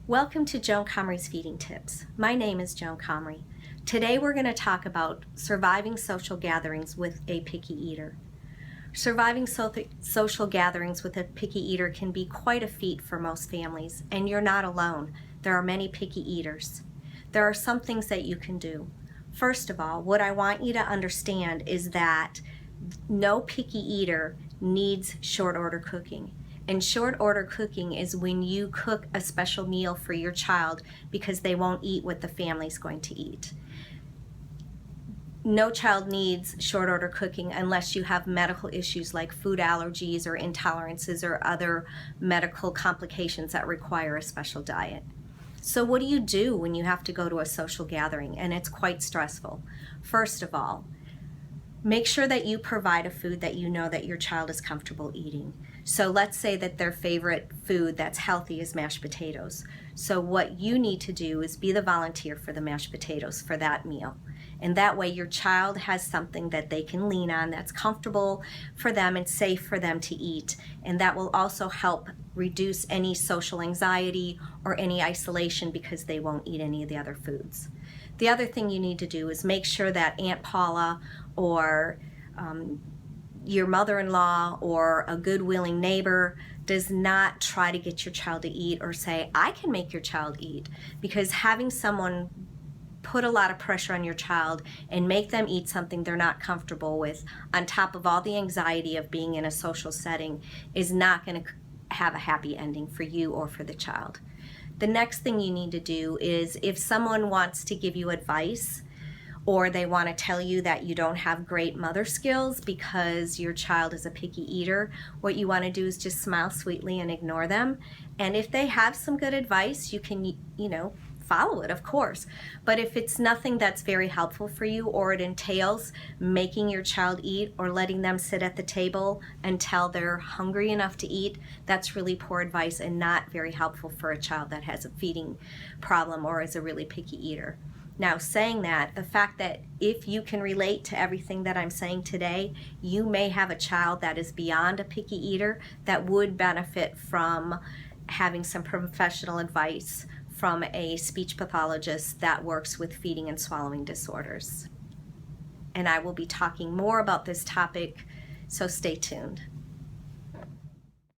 Welcome to Joan Comrie's Feeding Tips. My name is Joan Comrie. Today we're going to talk about surviving social gatherings with a picky eater. Surviving social gatherings with a picky eater can be quite a feat for most families, and you're not alone. There are many picky eaters. There are some things that you can do. First of all, what I want you to understand is that no picky eater needs short order cooking. And short order cooking is when you cook a special meal for your child because they won't eat what the family's going to eat. No child needs short order cooking unless you have medical issues like food allergies or intolerances or other medical complications that require a special diet. So what do you do when you have to go to a social gathering and it's quite stressful? First of all, make sure that you provide a food that you know that your child is comfortable eating. So let's say that their favorite food that's healthy is mashed potatoes. So what you need to do is be the volunteer for the mashed potatoes for that meal. And that way your child has something that they can lean on that's comfortable for them and safe for them to eat. And that will also help reduce any social anxiety or any isolation because they won't eat any of the other foods. The other thing you need to do is make sure that Aunt Paula or your mother-in-law or a good willing neighbor does not try to get your child to eat or say, I can make your child eat, because having someone put a lot of pressure on your child and make them eat something they're not comfortable with on top of all the anxiety of being in a social setting is not going to have a happy ending for you or for the child. The next thing you need to do is if someone wants to give you advice or they want to tell you that you don't have great mother skills because your child is a picky eater, what you want to do is just smile sweetly and ignore them. And if they have some good advice, you can, follow it, of course. But if it's nothing that's very helpful for you, or it entails making your child eat or letting them sit at the table until they're hungry enough to eat, that's really poor advice and not very helpful for a child that has a feeding problem or is a really picky eater. Now, saying that, the fact that if you can relate to everything that I'm saying today, you may have a child that is beyond a picky eater that would benefit from having some professional advice from a speech pathologist that works with feeding and swallowing disorders. And I will be talking more about this topic, so stay tuned.